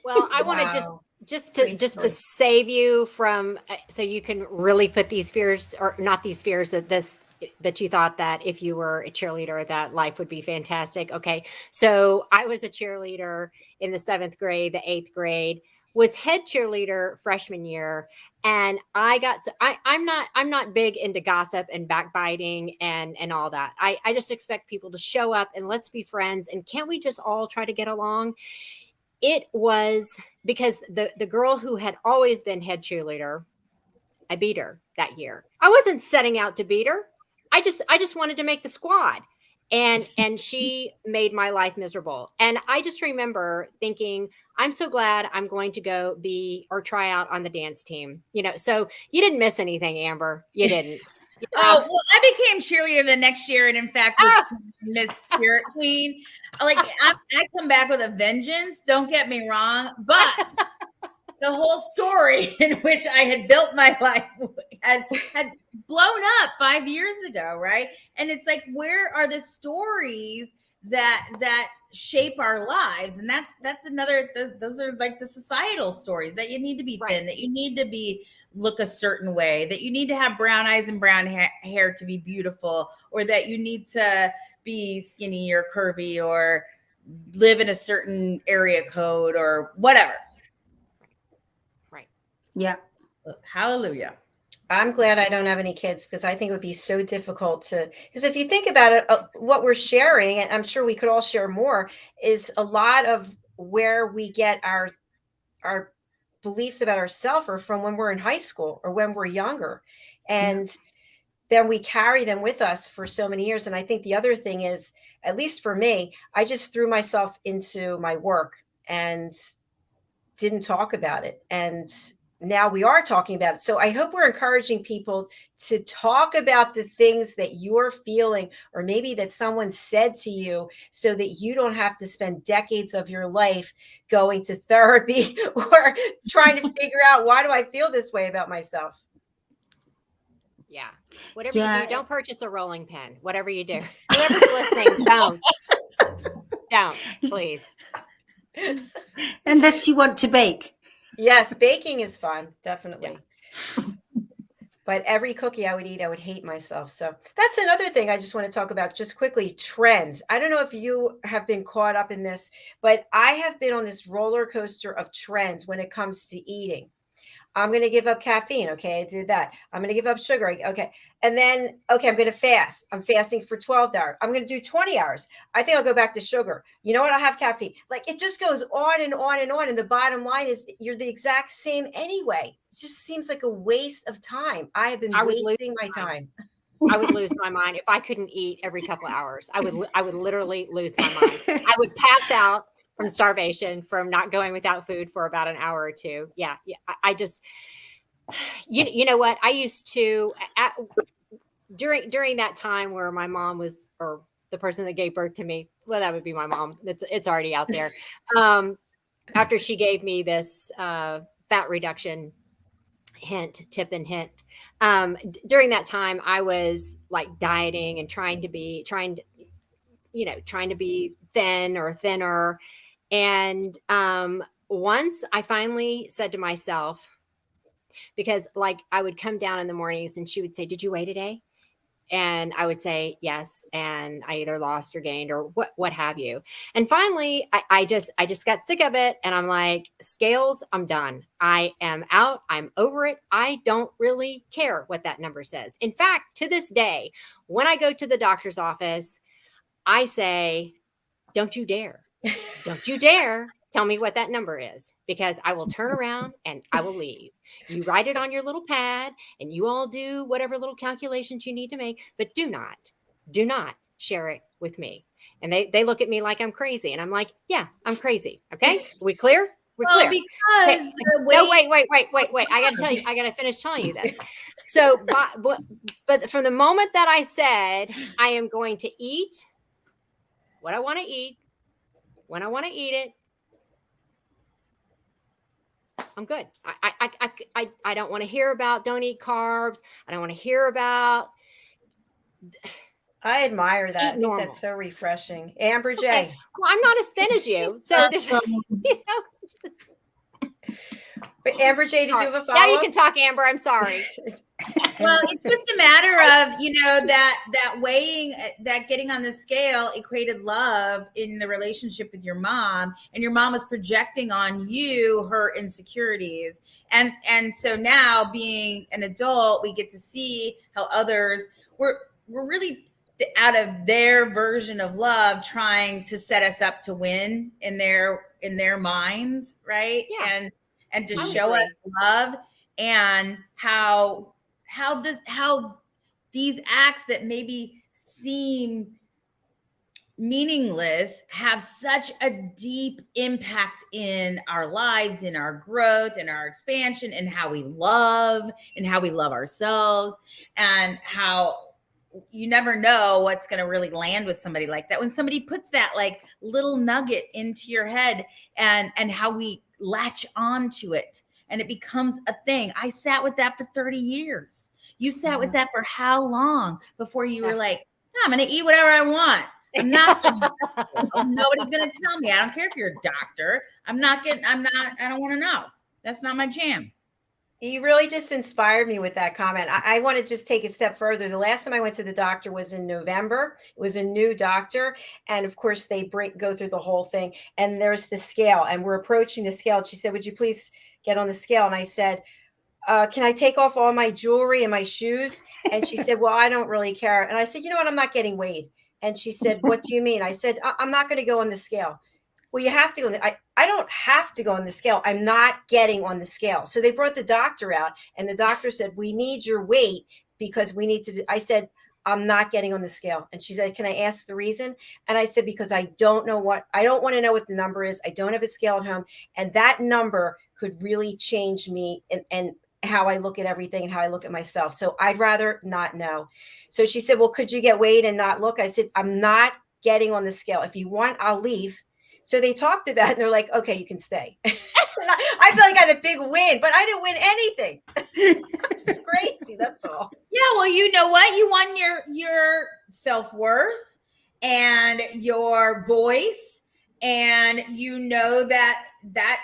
Well, I want to just to save you from, so you can really put these fears, or not these fears, that you thought that if you were a cheerleader that life would be fantastic. Okay. So I was a cheerleader in the 7th grade, the 8th grade, was head cheerleader freshman year. And I'm not big into gossip and backbiting and all that. I just expect people to show up and let's be friends. And can't we just all try to get along? It was because the girl who had always been head cheerleader, I beat her that year. I wasn't setting out to beat her. I just wanted to make the squad. And she made my life miserable. And I just remember thinking, I'm so glad I'm going to go be or try out on the dance team. So you didn't miss anything, Amber. You didn't. Oh, well, I became cheerleader the next year, and in fact, was Miss Spirit Queen. Like I come back with a vengeance. Don't get me wrong, but the whole story in which I had built my life had blown up 5 years ago, right? And it's like, where are the stories that shape our lives? And that's another. Those are like the societal stories that you need to be thin, that you need to look a certain way, that you need to have brown eyes and brown hair to be beautiful, or that you need to be skinny or curvy or live in a certain area code or whatever. Right. Yeah. Hallelujah. I'm glad I don't have any kids because I think it would be so difficult because if you think about it, what we're sharing, and I'm sure we could all share more, is a lot of where we get our beliefs about ourselves are from when we're in high school or when we're younger. And then we carry them with us for so many years. And I think the other thing is, at least for me, I just threw myself into my work and didn't talk about it. And now we are talking about it. So I hope we're encouraging people to talk about the things that you're feeling, or maybe that someone said to you, so that you don't have to spend decades of your life going to therapy or trying to figure out, why do I feel this way about myself? Yeah. Whatever you do, don't purchase a rolling pin. Whatever you do. Whoever's listening, don't. Don't, please. Unless you want to bake. Yes, baking is fun, definitely. Yeah. But every cookie I would eat, I would hate myself. So that's another thing I just want to talk about just quickly, trends. I don't know if you have been caught up in this, but I have been on this roller coaster of trends when it comes to eating. I'm going to give up caffeine. Okay, I did that. I'm going to give up sugar. Okay. And then, okay, I'm going to fast. I'm fasting for 12 hours. I'm going to do 20 hours. I think I'll go back to sugar. You know what? I'll have caffeine. Like, it just goes on and on and on. And the bottom line is you're the exact same anyway. It just seems like a waste of time. I have been wasting my time. I would lose my mind if I couldn't eat every couple of hours. I would literally lose my mind. I would pass out from starvation, from not going without food for about an hour or two. Yeah. I just, you know what? I used to, during that time where my mom was, or the person that gave birth to me, well, that would be my mom. It's already out there. After she gave me this fat reduction tip and hint, during that time, I was like dieting and trying to be thin or thinner. And once I finally said to myself, because like I would come down in the mornings and she would say, "Did you weigh today?" And I would say yes, and I either lost or gained or what have you. And finally, I just got sick of it, and I'm like, scales, I'm done. I am out. I'm over it. I don't really care what that number says. In fact, to this day, when I go to the doctor's office, I say, "Don't you dare. Don't you dare tell me what that number is, because I will turn around and I will leave. You write it on your little pad and you all do whatever little calculations you need to make, but do not share it with me." And they look at me like I'm crazy. And I'm like, yeah, I'm crazy. Okay. We clear? We're clear. Because okay. No, wait. I got to tell you, I got to finish telling you this. So, but from the moment that I said, I am going to eat what I want to eat, when I want to eat it, I'm good. I don't want to hear about don't eat carbs. I don't want to hear about. I admire that. I think that's so refreshing. Amber J. Okay. Well, I'm not as thin as you, so there's, But Amber J, did you have a follow-up? Now you can talk, Amber. I'm sorry. Well, it's just a matter of, that weighing, that getting on the scale equated love in the relationship with your mom, and your mom was projecting on you her insecurities. And so now, being an adult, we get to see how others we're really out of their version of love, trying to set us up to win in their minds, right? Yeah. And to show us love, and how these acts that maybe seem meaningless have such a deep impact in our lives, in our growth, in our expansion, in how we love ourselves, and how you never know what's going to really land with somebody like that. When somebody puts that like little nugget into your head, and how we latch on to it and it becomes a thing. I sat with that for 30 years. You sat with that for how long before you were like, no, I'm going to eat whatever I want. I'm not, nobody's going to tell me. I don't care if you're a doctor. I don't want to know. That's not my jam. You really just inspired me with that comment. I want to just take a step further. The last time I went to the doctor was in November. It was a new doctor. And of course, they go through the whole thing. And there's the scale. And we're approaching the scale. And she said, "Would you please get on the scale?" And I said, "Can I take off all my jewelry and my shoes?" And she said, "Well, I don't really care." And I said, "You know what? I'm not getting weighed." And she said, "What do you mean?" I said, "I'm not going to go on the scale." "Well, you have to go. I don't have to go on the scale. I'm not getting on the scale." So they brought the doctor out, and the doctor said, "We need your weight because we need to." I said, "I'm not getting on the scale." And she said, "Can I ask the reason?" And I said, "Because I don't want to know what the number is. I don't have a scale at home. And that number could really change me and how I look at everything and how I look at myself. So I'd rather not know." So she said, "Well, could you get weighed and not look?" I said, "I'm not getting on the scale. If you want, I'll leave." So they talked to that, and they're like, "Okay, you can stay." I feel like I had a big win, but I didn't win anything. It's just crazy. That's all. Yeah. Well, you know what? You won your self-worth and your voice, and you know that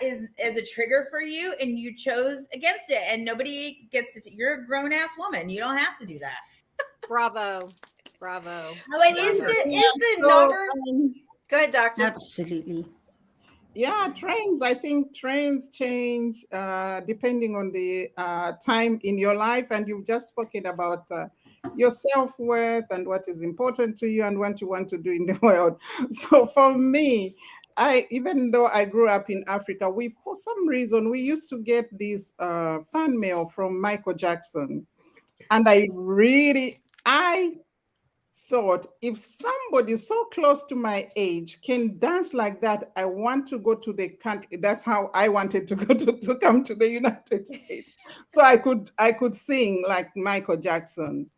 is a trigger for you, and you chose against it, and nobody gets to. You're a grown-ass woman. You don't have to do that. Bravo. Wait, is the number? Go ahead, doctor. Absolutely. Yeah, trends. I think trends change depending on the time in your life. And you've just spoken about your self-worth and what is important to you and what you want to do in the world. So for me, even though I grew up in Africa, for some reason, we used to get this fan mail from Michael Jackson. And I thought, if somebody so close to my age can dance like that, I want to go to the country. That's how I wanted to go to come to the United States, so I could sing like Michael Jackson.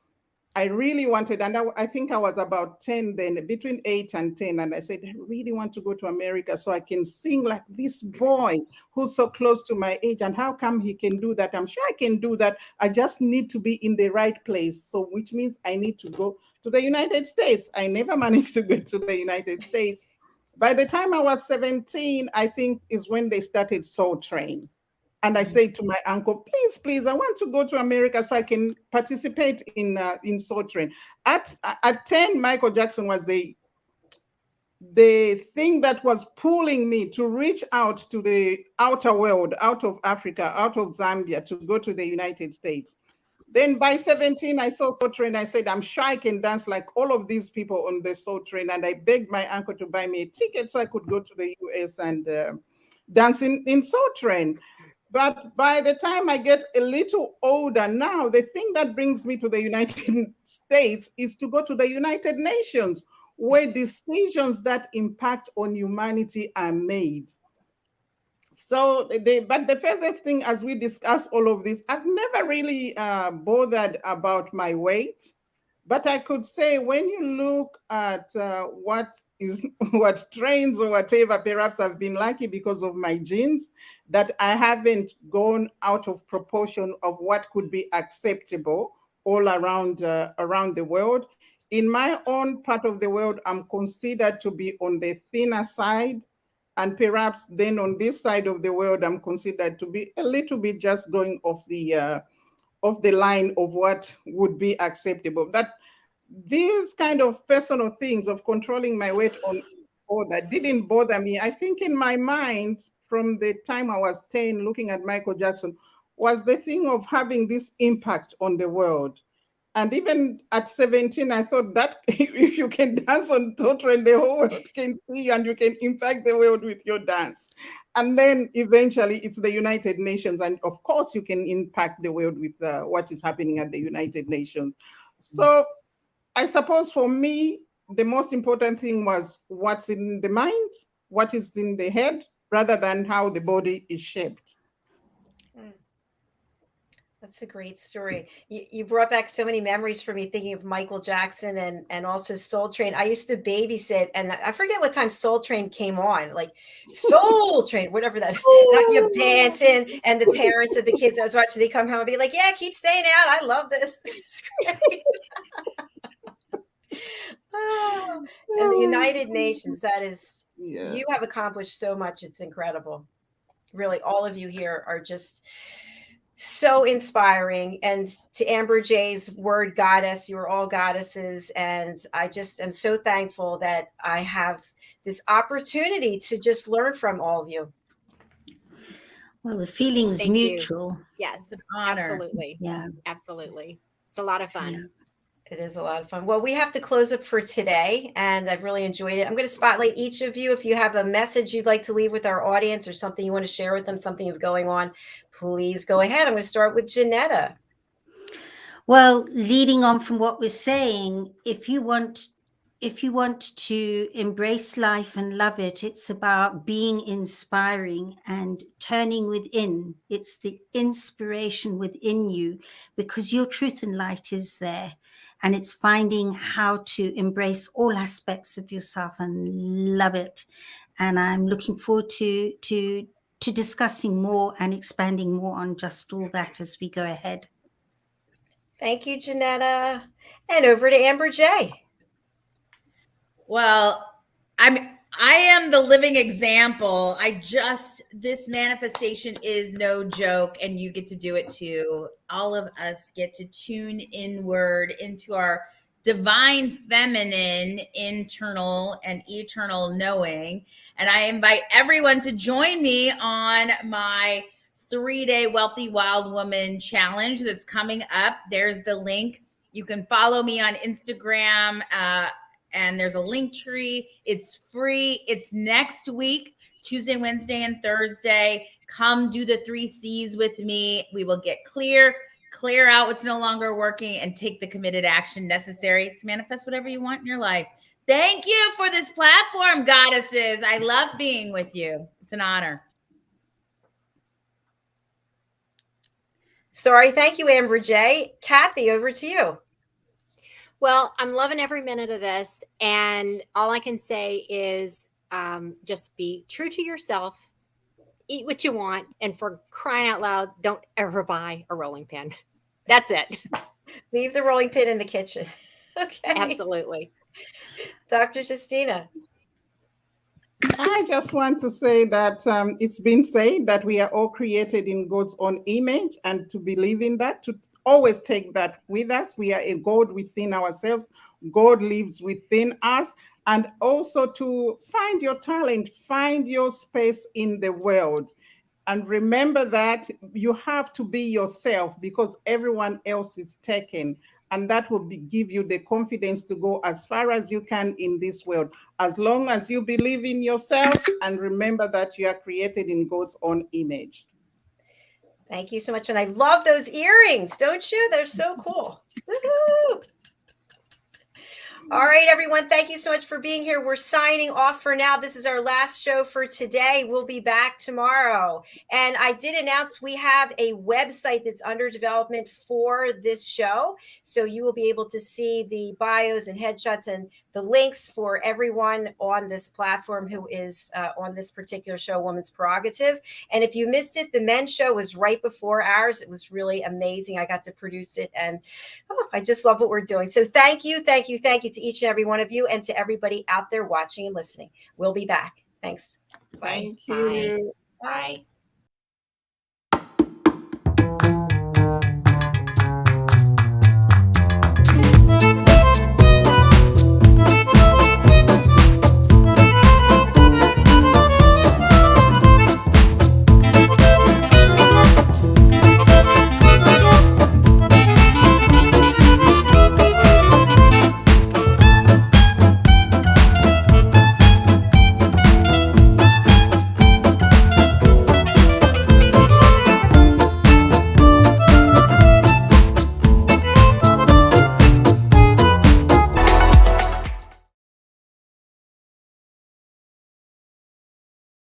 I really wanted, and I think I was about 10 then, between 8 and 10. And I said, I really want to go to America so I can sing like this boy who's so close to my age. And how come he can do that? I'm sure I can do that. I just need to be in the right place. So which means I need to go to the United States. I never managed to go to the United States. By the time I was 17, I think is when they started Soul Train. And I say to my uncle, please, I want to go to America so I can participate in Soul Train. At 10, Michael Jackson was the thing that was pulling me to reach out to the outer world, out of Africa, out of Zambia, to go to the United States. Then by 17, I saw Soul Train. I said, I'm sure I can dance like all of these people on the Soul Train. And I begged my uncle to buy me a ticket so I could go to the US and dance in Soul Train. But by the time I get a little older now, the thing that brings me to the United States is to go to the United Nations, where decisions that impact on humanity are made. So, but the furthest thing, as we discuss all of this, I've never really bothered about my weight. But I could say, when you look at what trends or whatever, perhaps I've been lucky because of my genes that I haven't gone out of proportion of what could be acceptable all around the world. In my own part of the world, I'm considered to be on the thinner side. And perhaps then on this side of the world, I'm considered to be a little bit just going off the line of what would be acceptable. That these kind of personal things of controlling my weight or that didn't bother me. I think in my mind, from the time I was 10, looking at Michael Jackson, was the thing of having this impact on the world. And even at 17, I thought that if you can dance on Soul Train, the whole world can see you and you can impact the world with your dance. And then eventually it's the United Nations. And of course, you can impact the world with what is happening at the United Nations. So I suppose for me, the most important thing was what's in the mind, what is in the head, rather than how the body is shaped. That's a great story. You brought back so many memories for me, thinking of Michael Jackson and also Soul Train. I used to babysit, and I forget what time Soul Train came on, like Soul Train, whatever that is. Now you have dancing, and the parents of the kids I was watching, they come home and be like, yeah, keep staying out. I love this. It's great. And the United Nations, that is, you have accomplished so much. It's incredible. Really, all of you here are just so inspiring. And to Amber J's word goddess, you're all goddesses. And I just am so thankful that I have this opportunity to just learn from all of you. Well, the feeling's mutual. Yes, absolutely. Yeah, absolutely. It's a lot of fun. Yeah. It is a lot of fun. Well, we have to close up for today, and I've really enjoyed it. I'm going to spotlight each of you. If you have a message you'd like to leave with our audience or something you want to share with them, something you've going on, please go ahead. I'm going to start with JENETTA. Well, leading on from what we're saying, if you want to embrace life and love it, it's about being inspiring and turning within. It's the inspiration within you, because your truth and light is there. And it's finding how to embrace all aspects of yourself and love it. And I'm looking forward to discussing more and expanding more on just all that as we go ahead. Thank you, JENETTA. And over to Amber J. Well, I am the living example. This manifestation is no joke, and you get to do it too. All of us get to tune inward into our divine feminine, internal and eternal knowing. And I invite everyone to join me on my 3-day Wealthy Wild Woman challenge that's coming up. There's the link. You can follow me on Instagram, and there's a link tree. It's free. It's next week, Tuesday, Wednesday, and Thursday. Come do the 3 C's with me. We will get clear out what's no longer working, and take the committed action necessary to manifest whatever you want in your life. Thank you for this platform, goddesses. I love being with you. It's an honor. Sorry. Thank you, Amber J. Kathy, over to you. Well, I'm loving every minute of this. And all I can say is just be true to yourself, eat what you want, and for crying out loud, don't ever buy a rolling pin. That's it. Leave the rolling pin in the kitchen. Okay. Absolutely. Dr. Justina. I just want to say that it's been said that we are all created in God's own image, and to believe in that, to always take that with us. We are a God within ourselves. God lives within us. And also to find your talent, find your space in the world. And remember that you have to be yourself, because everyone else is taken. And that will give you the confidence to go as far as you can in this world. As long as you believe in yourself and remember that you are created in God's own image. Thank you so much. And I love those earrings, don't you? They're so cool. Woo-hoo. All right, everyone. Thank you so much for being here. We're signing off for now. This is our last show for today. We'll be back tomorrow. And I did announce we have a website that's under development for this show. So you will be able to see the bios and headshots and the links for everyone on this platform who is on this particular show, Woman's Prerogative. And if you missed it, the men's show was right before ours. It was really amazing. I got to produce it, and I just love what we're doing. So thank you to each and every one of you, and to everybody out there watching and listening. We'll be back. Thanks. Bye. Thank you. Bye. Bye.